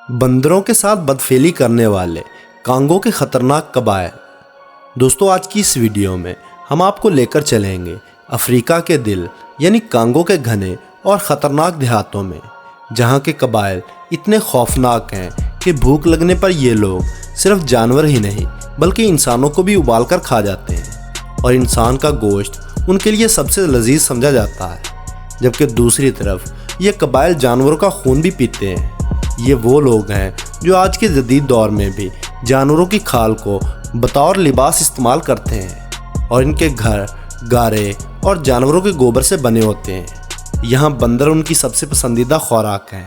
बंदरों के साथ बदफेली करने वाले कांगो के खतरनाक कबाइल। दोस्तों, आज की इस वीडियो में हम आपको लेकर चलेंगे अफ्रीका के दिल यानी कांगो के घने और ख़तरनाक देहातों में, जहां के कबाइल इतने खौफनाक हैं कि भूख लगने पर ये लोग सिर्फ जानवर ही नहीं बल्कि इंसानों को भी उबाल कर खा जाते हैं और इंसान का गोश्त उनके लिए सबसे लजीज समझा जाता है। जबकि दूसरी तरफ ये कबाइल जानवरों का खून भी पीते हैं। ये वो लोग हैं जो आज के जदीद दौर में भी जानवरों की खाल को बतौर लिबास इस्तेमाल करते हैं और इनके घर गारे और जानवरों के गोबर से बने होते हैं। यहाँ बंदर उनकी सबसे पसंदीदा खुराक है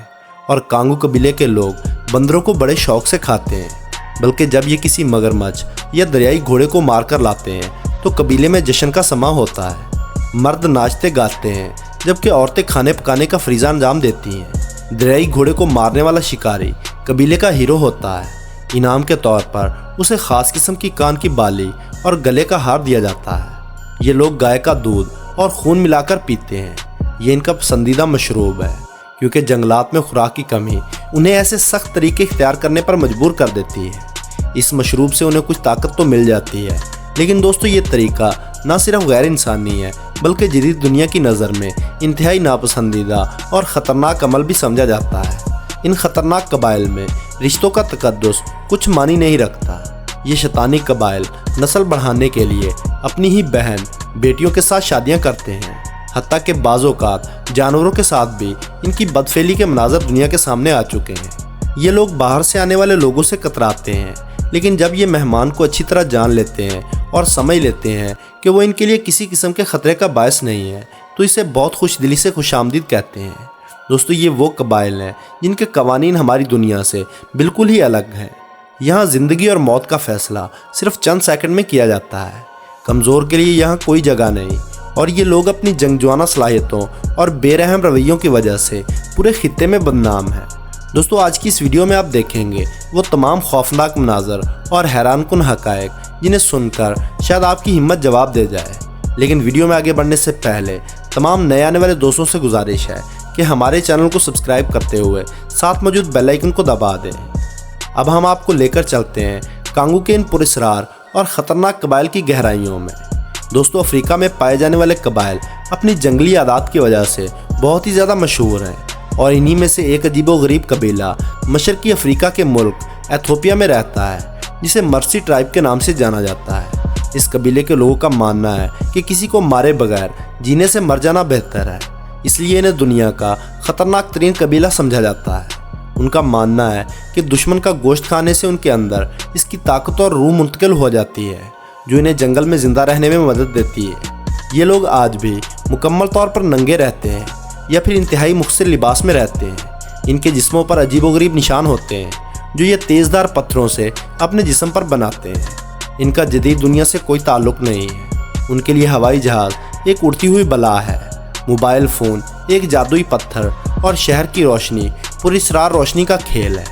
और कांगो कबीले के लोग बंदरों को बड़े शौक से खाते हैं। बल्कि जब ये किसी मगरमच्छ या दरियाई घोड़े को मार कर लाते हैं तो कबीले में जश्न का समा होता है। मर्द नाचते गाते हैं जबकि औरतें खाने पकाने का फरीज़ा अंजाम देती हैं। दरियाई घोड़े को मारने वाला शिकारी कबीले का हीरो होता है। इनाम के तौर पर उसे ख़ास किस्म की कान की बाली और गले का हार दिया जाता है। ये लोग गाय का दूध और खून मिलाकर पीते हैं। ये इनका पसंदीदा मशरूब है क्योंकि जंगलात में खुराक की कमी उन्हें ऐसे सख्त तरीके इख्तियार करने पर मजबूर कर देती है। इस मशरूब से उन्हें कुछ ताकत तो मिल जाती है, लेकिन दोस्तों ये तरीका ना सिर्फ गैर इंसानी है बल्कि जदीद दुनिया की नज़र में इंतहाई नापसंदीदा और ख़तरनाक अमल भी समझा जाता है। इन ख़तरनाक कबाइल में रिश्तों का तकद्दुस कुछ मानी नहीं रखता। ये शैतानी कबाइल नस्ल बढ़ाने के लिए अपनी ही बहन बेटियों के साथ शादियां करते हैं। हत्ता के बाज़-औक़ात जानवरों के साथ भी इनकी बदफेली के मनाज़र दुनिया के सामने आ चुके हैं। ये लोग बाहर से आने वाले लोगों से कतराते हैं, लेकिन जब ये मेहमान को अच्छी तरह जान लेते हैं और समझ लेते हैं कि वो इनके लिए किसी किस्म के ख़तरे का बायस नहीं है तो इसे बहुत खुशदिली से खुशामदीद कहते हैं। दोस्तों, ये वो कबाइल हैं जिनके कवानीन हमारी दुनिया से बिल्कुल ही अलग हैं। यहाँ ज़िंदगी और मौत का फ़ैसला सिर्फ चंद सेकंड में किया जाता है। कमज़ोर के लिए यहाँ कोई जगह नहीं और ये लोग अपनी जंगजुआना सलाहियतों और बेरहम रवैयों की वजह से पूरे खित्ते में बदनाम हैं। दोस्तों, आज की इस वीडियो में आप देखेंगे वो तमाम खौफनाक मनाज़र और हैरानकुन हक़ाइक़ जिन्हें सुनकर शायद आपकी हिम्मत जवाब दे जाए। लेकिन वीडियो में आगे बढ़ने से पहले तमाम नए आने वाले दोस्तों से गुजारिश है कि हमारे चैनल को सब्सक्राइब करते हुए साथ मौजूद बेल आइकन को दबा दें। अब हम आपको लेकर चलते हैं कांगो के इन पुरस्रार और ख़तरनाक कबाइल की गहराइयों में। दोस्तों, अफ्रीका में पाए जाने वाले कबाइल अपनी जंगली आदात की वजह से बहुत ही ज़्यादा मशहूर हैं और इन्हीं में से एक अजीबोगरीब कबीला मशरकी अफ्रीका के मुल्क एथियोपिया में रहता है, जिसे मर्सी ट्राइब के नाम से जाना जाता है। इस कबीले के लोगों का मानना है कि किसी को मारे बगैर जीने से मर जाना बेहतर है, इसलिए इन्हें दुनिया का ख़तरनाक तरीन कबीला समझा जाता है। उनका मानना है कि दुश्मन का गोश्त खाने से उनके अंदर इसकी ताकत और रूह मुंतकिल हो जाती है, जो इन्हें जंगल में ज़िंदा रहने में मदद देती है। ये लोग आज भी मुकम्मल तौर पर नंगे रहते हैं या फिर इंतहाई मुख्तलिफ लिबास में रहते हैं। इनके जिस्मों पर अजीबोगरीब निशान होते हैं जो ये तेज़दार पत्थरों से अपने जिस्म पर बनाते हैं। इनका जदीद दुनिया से कोई ताल्लुक़ नहीं है। उनके लिए हवाई जहाज़ एक उड़ती हुई बला है, मोबाइल फ़ोन एक जादुई पत्थर और शहर की रोशनी पुरस्रार रोशनी का खेल है।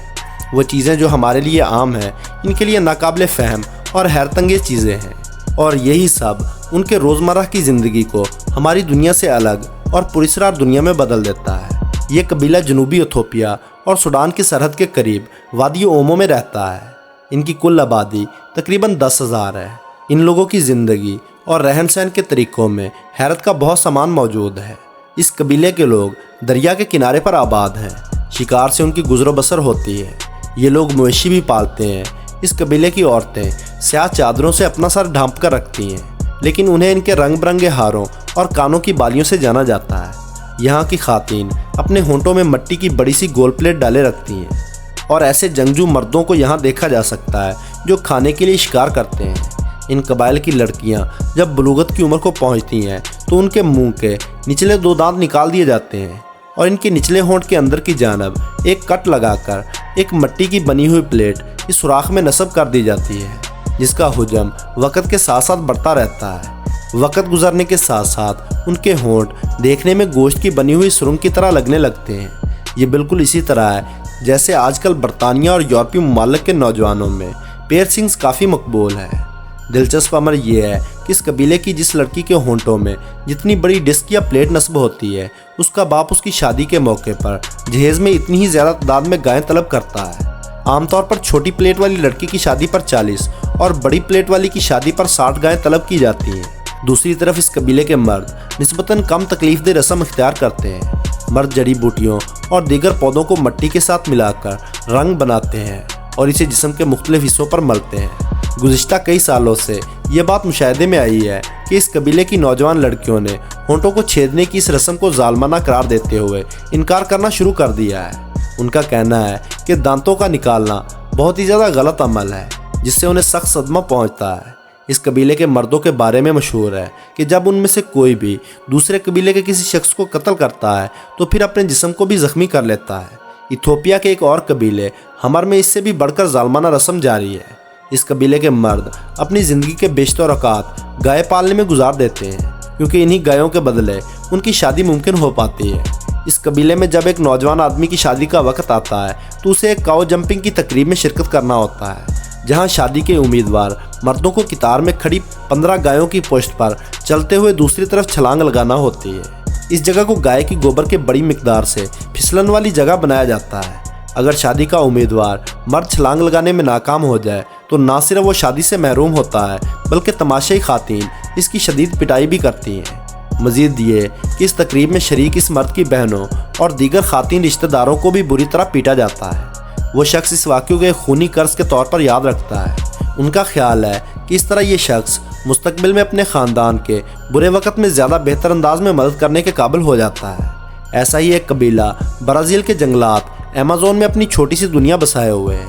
वो चीज़ें जो हमारे लिए आम हैं इनके लिए नाकाबिले फ़हम और हैरतंगेज़ चीज़ें हैं, और यही सब उनके रोज़मर्रा की ज़िंदगी को हमारी दुनिया से अलग और पुरस्रार दुनिया में बदल देता है। ये कबीला जनूबी इथियोपिया और सूडान की सरहद के करीब वादी ओमो में रहता है। इनकी कुल आबादी तकरीबन 10,000 है। इन लोगों की ज़िंदगी और रहन सहन के तरीक़ों में हैरत का बहुत सामान मौजूद है। इस कबीले के लोग दरिया के किनारे पर आबाद हैं। शिकार से उनकी गुज़रो बसर होती है। ये लोग मवेशी भी पालते हैं। इस कबीले की औरतें स्याह चादरों से अपना सर ढांप कर रखती हैं, लेकिन उन्हें इनके रंग बिरंगे हारों और कानों की बालियों से जाना जाता है। यहाँ की खातीन अपने होंठों में मिट्टी की बड़ी सी गोल प्लेट डाले रखती हैं और ऐसे जंगजू मर्दों को यहाँ देखा जा सकता है जो खाने के लिए शिकार करते हैं। इन कबाइल की लड़कियाँ जब बलूगत की उम्र को पहुँचती हैं तो उनके मुंह के निचले 2 दांत निकाल दिए जाते हैं और इनके निचले होंठ के अंदर की जानब एक कट लगाकर एक मिट्टी की बनी हुई प्लेट इस सुराख में नस्ब कर दी जाती है, जिसका हुजम वक़्त के साथ साथ बढ़ता रहता है। वक़्त गुजरने के साथ साथ उनके होंठ देखने में गोश्त की बनी हुई सुरंग की तरह लगने लगते हैं। ये बिल्कुल इसी तरह है जैसे आजकल बरतानिया और यूरोपीय ममालिक के नौजवानों में पियर्सिंग्स काफ़ी मकबूल है। दिलचस्प अमर यह है कि इस कबीले की जिस लड़की के होंठों में जितनी बड़ी डिस्क या प्लेट नस्ब होती है, उसका बाप उसकी शादी के मौके पर जहेज में इतनी ही ज़्यादा तादाद में गायें तलब करता है। आमतौर पर छोटी प्लेट वाली लड़की की शादी पर 40 और बड़ी प्लेट वाली की शादी पर 60 गायें तलब की जाती हैं। दूसरी तरफ इस कबीले के मर्द निस्बतन कम तकलीफदेह रस्म इख्तियार करते हैं। मर्द जड़ी बूटियों और दीगर पौधों को मिट्टी के साथ मिलाकर रंग बनाते हैं और इसे जिस्म के मुख्तलिफ हिस्सों पर मलते हैं। गुज़िश्ता कई सालों से ये बात मुशाहिदे में आई है कि इस कबीले की नौजवान लड़कियों ने होंठों को छेदने की इस रस्म को जालमाना करार देते हुए इनकार करना शुरू कर दिया है। उनका कहना है कि दांतों का निकालना बहुत ही ज़्यादा गलत अमल है, जिससे उन्हें सख्त सदमा पहुंचता है। इस कबीले के मर्दों के बारे में मशहूर है कि जब उनमें से कोई भी दूसरे कबीले के किसी शख्स को कत्ल करता है तो फिर अपने जिस्म को भी ज़ख्मी कर लेता है। इथियोपिया के एक और कबीले हमर में इससे भी बढ़कर जालमाना रस्म जारी है। इस कबीले के मर्द अपनी ज़िंदगी के बेशतर औकात गाय पालने में गुजार देते हैं, क्योंकि इन्हीं गायों के बदले उनकी शादी मुमकिन हो पाती है। इस कबीले में जब एक नौजवान आदमी की शादी का वक्त आता है तो उसे एक काऊ जंपिंग की तकरीब में शिरकत करना होता है, जहां शादी के उम्मीदवार मर्दों को कितार में खड़ी 15 गायों की पोस्ट पर चलते हुए दूसरी तरफ छलांग लगाना होती है। इस जगह को गाय की गोबर के बड़ी मिकदार से फिसलन वाली जगह बनाया जाता है। अगर शादी का उम्मीदवार मर्द छलांग लगाने में नाकाम हो जाए तो ना सिर्फ वो शादी से महरूम होता है, बल्कि तमाशाई खातीन इसकी शदीद पिटाई भी करती हैं। मज़ीद ये कि इस तकरीब में शरीक इस मर्द की बहनों और दीगर खातीन रिश्तेदारों को भी बुरी तरह पीटा जाता है। वो शख्स इस वाक़ये को एक खूनी कर्ज के तौर पर याद रखता है। उनका ख्याल है कि इस तरह ये शख्स मुस्तकबिल में अपने ख़ानदान के बुरे वक़्त में ज़्यादा बेहतर अंदाज में मदद करने के काबिल हो जाता है। ऐसा ही एक कबीला ब्राज़ील के जंगलात अमेज़न में अपनी छोटी सी दुनिया बसाए हुए है।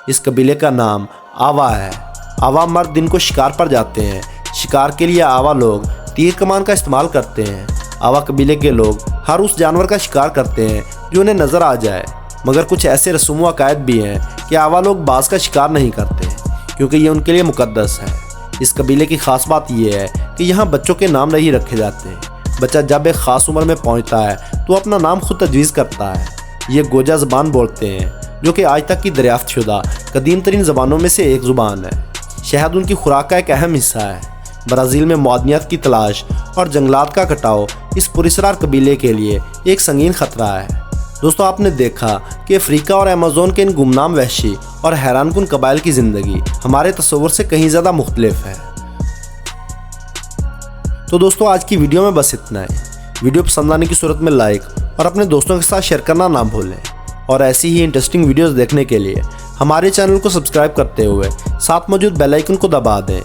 इस कबीले का नाम आवा है। आवा मर्द दिन को शिकार पर जाते हैं। शिकार के लिए आवा लोग तीर कमान का इस्तेमाल करते हैं। आवा कबीले के लोग हर उस जानवर का शिकार करते हैं जो उन्हें नज़र आ जाए, मगर कुछ ऐसे रसूम व अकायद भी हैं कि आवा लोग बाज का शिकार नहीं करते, क्योंकि ये उनके लिए मुकद्दस है। इस कबीले की ख़ास बात यह है कि यहाँ बच्चों के नाम नहीं रखे जाते। बच्चा जब एक ख़ास उम्र में पहुँचता है तो अपना नाम खुद तजवीज़ करता है। ये गोजा ज़बान बोलते हैं, जो कि आज तक की दरियाफ्तशुदा कदीम तरीन ज़बानों में से एक ज़ुबान है। शहद उनकी खुराक का एक अहम हिस्सा है। ब्राज़ील में मौदनियात की तलाश और जंगलात का कटाव इस पुरस्रार कबीले के लिए एक संगीन ख़तरा है। दोस्तों, आपने देखा कि अफ्रीका और अमेज़न के इन गुमनाम वहशी और हैरानकुन कबाइल की ज़िंदगी हमारे तस्वुर से कहीं ज़्यादा मुख्तलिफ है। तो दोस्तों, आज की वीडियो में बस इतना है। वीडियो पसंद आने की सूरत में लाइक और अपने दोस्तों के साथ शेयर करना ना भूलें, और ऐसी ही इंटरेस्टिंग वीडियोस देखने के लिए हमारे चैनल को सब्सक्राइब करते हुए साथ मौजूद बेल आइकन को दबा दें।